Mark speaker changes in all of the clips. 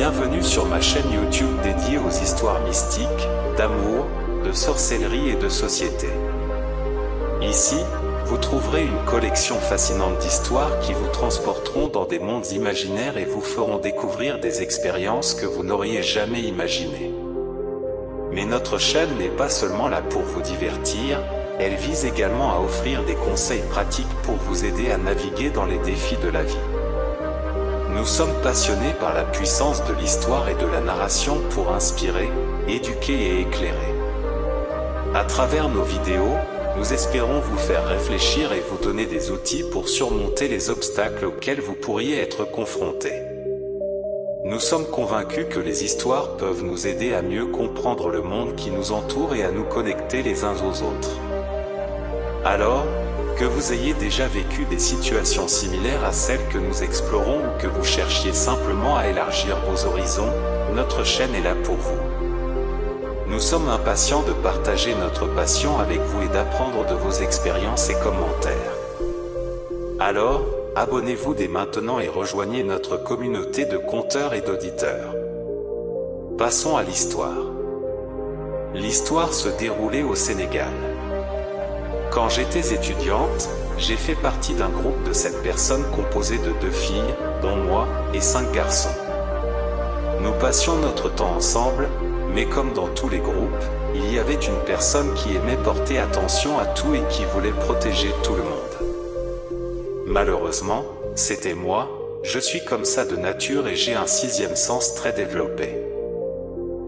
Speaker 1: Bienvenue sur ma chaîne YouTube dédiée aux histoires mystiques, d'amour, de sorcellerie et de société. Ici, vous trouverez une collection fascinante d'histoires qui vous transporteront dans des mondes imaginaires et vous feront découvrir des expériences que vous n'auriez jamais imaginées. Mais notre chaîne n'est pas seulement là pour vous divertir, elle vise également à offrir des conseils pratiques pour vous aider à naviguer dans les défis de la vie. Nous sommes passionnés par la puissance de l'histoire et de la narration pour inspirer, éduquer et éclairer. À travers nos vidéos, nous espérons vous faire réfléchir et vous donner des outils pour surmonter les obstacles auxquels vous pourriez être confrontés. Nous sommes convaincus que les histoires peuvent nous aider à mieux comprendre le monde qui nous entoure et à nous connecter les uns aux autres. Alors, que vous ayez déjà vécu des situations similaires à celles que nous explorons ou que vous cherchiez simplement à élargir vos horizons, notre chaîne est là pour vous. Nous sommes impatients de partager notre passion avec vous et d'apprendre de vos expériences et commentaires. Alors, abonnez-vous dès maintenant et rejoignez notre communauté de conteurs et d'auditeurs. Passons à l'histoire. L'histoire se déroulait au Sénégal. Quand j'étais étudiante, j'ai fait partie d'un groupe de 7 personnes composé de 2 filles, dont moi, et 5 garçons. Nous passions notre temps ensemble, mais comme dans tous les groupes, il y avait une personne qui aimait porter attention à tout et qui voulait protéger tout le monde. Malheureusement, c'était moi, je suis comme ça de nature et j'ai un 6e sens très développé.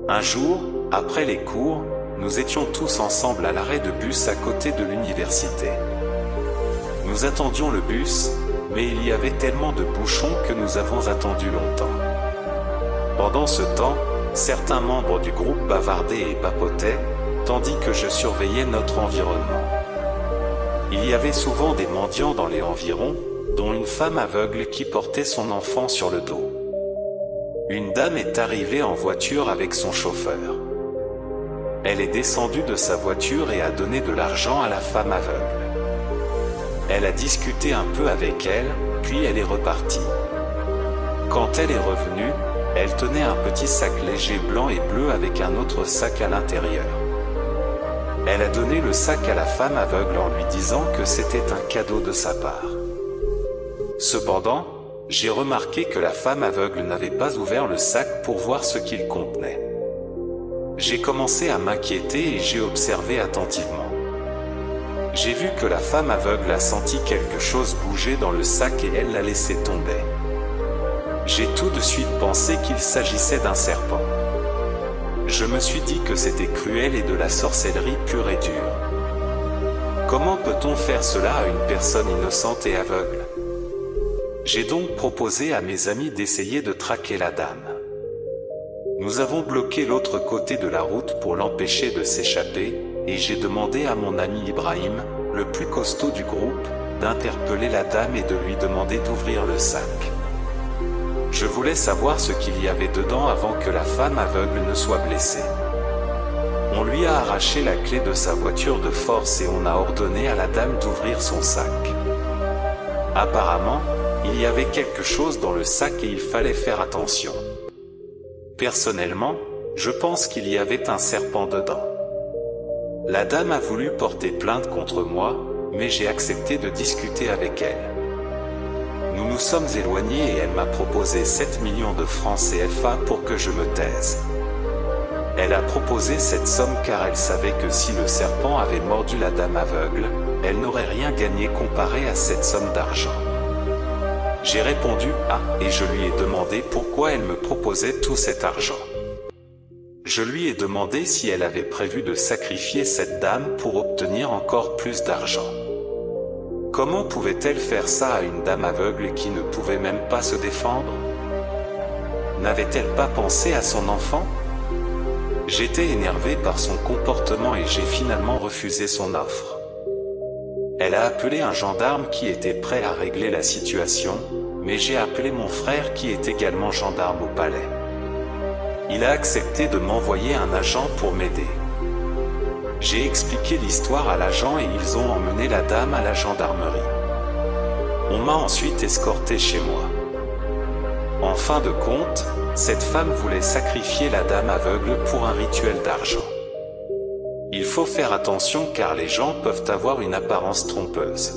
Speaker 1: Un jour, après les cours, nous étions tous ensemble à l'arrêt de bus à côté de l'université. Nous attendions le bus, mais il y avait tellement de bouchons que nous avons attendu longtemps. Pendant ce temps, certains membres du groupe bavardaient et papotaient, tandis que je surveillais notre environnement. Il y avait souvent des mendiants dans les environs, dont une femme aveugle qui portait son enfant sur le dos. Une dame est arrivée en voiture avec son chauffeur. Elle est descendue de sa voiture et a donné de l'argent à la femme aveugle. Elle a discuté un peu avec elle, puis elle est repartie. Quand elle est revenue, elle tenait un petit sac léger blanc et bleu avec un autre sac à l'intérieur. Elle a donné le sac à la femme aveugle en lui disant que c'était un cadeau de sa part. Cependant, j'ai remarqué que la femme aveugle n'avait pas ouvert le sac pour voir ce qu'il contenait. J'ai commencé à m'inquiéter et j'ai observé attentivement. J'ai vu que la femme aveugle a senti quelque chose bouger dans le sac et elle l'a laissé tomber. J'ai tout de suite pensé qu'il s'agissait d'un serpent. Je me suis dit que c'était cruel et de la sorcellerie pure et dure. Comment peut-on faire cela à une personne innocente et aveugle? J'ai donc proposé à mes amis d'essayer de traquer la dame. Nous avons bloqué l'autre côté de la route pour l'empêcher de s'échapper, et j'ai demandé à mon ami Ibrahim, le plus costaud du groupe, d'interpeller la dame et de lui demander d'ouvrir le sac. Je voulais savoir ce qu'il y avait dedans avant que la femme aveugle ne soit blessée. On lui a arraché la clé de sa voiture de force et on a ordonné à la dame d'ouvrir son sac. Apparemment, il y avait quelque chose dans le sac et il fallait faire attention. Personnellement, je pense qu'il y avait un serpent dedans. La dame a voulu porter plainte contre moi, mais j'ai accepté de discuter avec elle. Nous nous sommes éloignés et elle m'a proposé 7 millions de francs CFA pour que je me taise. Elle a proposé cette somme car elle savait que si le serpent avait mordu la dame aveugle, elle n'aurait rien gagné comparé à cette somme d'argent. J'ai répondu « Ah » et je lui ai demandé pourquoi elle me proposait tout cet argent. Je lui ai demandé si elle avait prévu de sacrifier cette dame pour obtenir encore plus d'argent. Comment pouvait-elle faire ça à une dame aveugle qui ne pouvait même pas se défendre? N'avait-elle pas pensé à son enfant? J'étais énervé par son comportement et j'ai finalement refusé son offre. Elle a appelé un gendarme qui était prêt à régler la situation, mais j'ai appelé mon frère qui est également gendarme au palais. Il a accepté de m'envoyer un agent pour m'aider. J'ai expliqué l'histoire à l'agent et ils ont emmené la dame à la gendarmerie. On m'a ensuite escorté chez moi. En fin de compte, Cette femme voulait sacrifier la dame aveugle pour un rituel d'argent. Il faut faire attention car les gens peuvent avoir une apparence trompeuse.